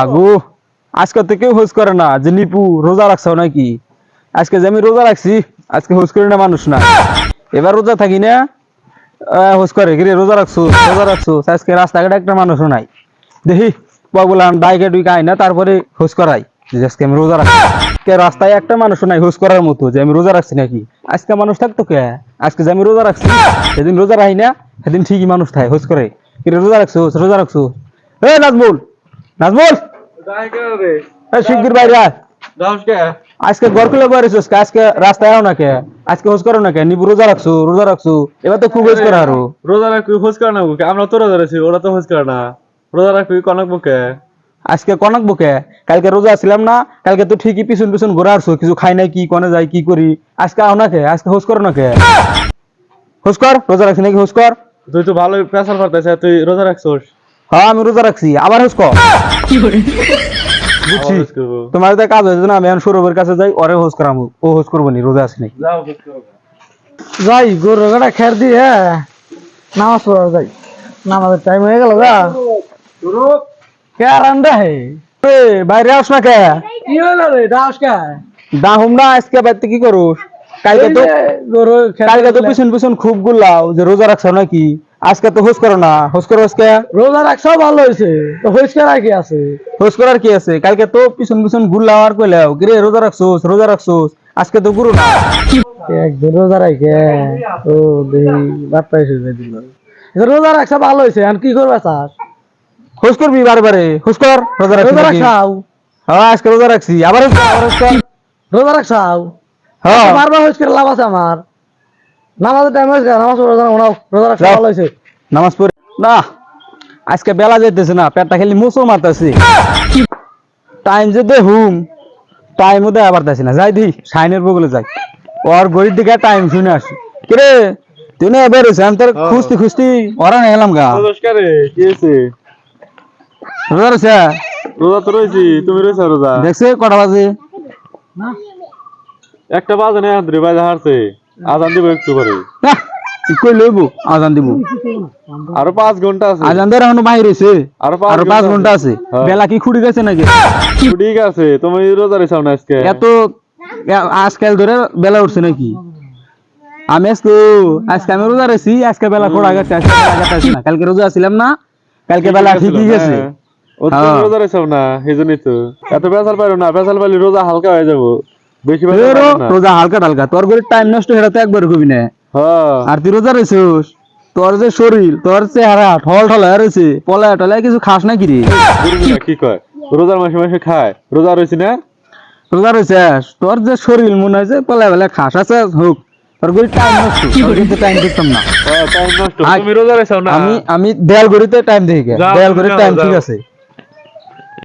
আগু আজকে তো কেউ হোস করে না যে নিপু রোজা রাখছো নাকি। আজকে যে আমি রোজা রাখছি আজকে হোস করি না মানুষ না। এবার রোজা থাকি না হোস করে কিরে রোজা রাখছো আজকে রাস্তাঘাটে একটা মানুষও নাই। দেখি বললাম ডাইকে ডুইকে আই না তারপরে হোস করাই যে আজকে আমি রোজা রাখছি। রাস্তায় একটা মানুষও নাই হোস করার মতো যে আমি রোজা রাখছি নাকি। আজকে মানুষ থাকতো কে? আজকে যে আমি রোজা রাখছি সেদিন রোজা রাখি না, সেদিন ঠিকই মানুষ থাকে হোস করে কিরে রোজা রাখছো। এ নাজমুল শিগগির বাইরে আয়। আজকে ঘর খুলে বেরিয়েছিস আজকে রাস্তায় আও না কে? আজকে হোস করো না কে? নিবু রোজা রাখছো এবার তো খুব হোস করে আরো রোজা রাখবি হোস করে না আমরা তো রোজা রাখছি ওরা তো হোস করে না। রোজা রাখবি কনক বুকে আজকে কনক বুকে কালকে রোজা ছিলাম না, কালকে তো ঠিকই পিছন ঘুরে আসছো কিছু খাই নাই কি কনে যাই কি করি। আজকে আও না কে? আজকে হোস করো না কে? হোস কর রোজা রাখছি নাকি হোস কর। তুই তো ভালো প্রেসার পারতেছ তুই রোজা রাখছোস। হ্যাঁ আমি রোজা রাখছি আবার হোস কর। বুঝছি তোমার তো কাজ হয়েছে না, আমি এখন সৌরভের কাছে যাই ওরে হোস করাবো, ও হোস করবো নি রোজা আছে নাকি। যাই গরু গাড়া খের দিয়ে নামাজ পড়া যাই, নামাজের টাইম হয়ে গেল গা। কে রান্দা হে বাইরে আস না কে? কি হলো রে দাস কে দাহুম না আজকে বাইতে কি করুস? কালকে গরু তো পিছন খুব গুলাও যে রোজা রাখছো নাকি। আজকে তো হোস করো না, হোস করো আজকে। রোজা রাখছো ভালো হয়েছে তো হইস্কার কি আছে? হোস করার কি আছে? কালকে তো পিছন গুলাও আর কইলাও কিরে রোজা রাখছোস আজকে তো গুরু না। একদিন রোজা রাখে ও দেহি বাদ পাইছে দিল রোজা রাখছো ভালো হয়েছে আর কি করবে চাস? হোস করবি বারে হোস কর রোজা রাখছাও। হ্যাঁ আজকে রোজা রাখছি আবার হোস কর। রোজা রাখছাও হ্যাঁ বারবার হইস্কার লাভ আছে আমার। নামাজের টাইম হয়েছে নামাজ পড়া জানো না, রোজা রাখছো ভালো হয়েছে। নামাজ পড়ে না আজকে বেলা যাইতেছে না, পেটটা খালি মোচো মারতেছে। টাইম যে হুম টাইমও দেওয়া পারতেছি না। যাই দি সাইনের বগলে যাই ওর গরিব দিকে টাইম শুনে আসি। কিরে তুই না এবার আমি তোর খুঁজতে ওরা না গেলাম গা। কি হয়েছে? রোজা রয়েছে? রোজা তো রয়েছি, তুমি রয়েছে রোজা? দেখছে কটা বাজে? একটা বাজে না আদ্রে বাজে হারছে আজান দিব একটু পরে। না তুই কই লইব আজান দিব আরো 5 ঘন্টা আছে। আজান দেওয়ার এখনো বাইরে হয়েছে আরো আরো 5 ঘন্টা আছে। হ্যাঁ। বেলা কি খুঁড়ি গেছে নাকি? ঠিক আছে তুমি রোজা রেছাও না আজকে? এত আজকাল ধরে বেলা উঠছে নাকি? আমি আজকে আমি রোজা রেছি আজকে বেলা খোড়া গেছে না, কালকে রোজা ছিলাম না, কালকে বেলা ঠিকই গেছে। ও তুমি রোজা রেছাও না সেইজন্যই তো এত পেছাল পারো না, পেছাল পাইলে রোজা হালকা হয়ে যাবো। বেশি রোজা হালকা তোর করে টাইম নষ্ট হেরা তো একবার কবি না। আর তুই রোজা রেছিস তোর যে শরীর তোর চেহারা ঠল হয়ে রয়েছে পলায় কিছু খাস না কি রে? কি কয় রোজার মাসে খায়? রোজা রয়েছি না? রোজা রয়েছিস তোর যে শরীর মনে হয় যে পলায় খাস আছে হোক তোর করে টাইম নষ্ট, টাইম দিতাম না। টাইম নষ্ট, তুমি রোজা রেছাও না? আমি দেয়াল গড়িতে টাইম দেখি দেয়াল গড়ির টাইম ঠিক আছে।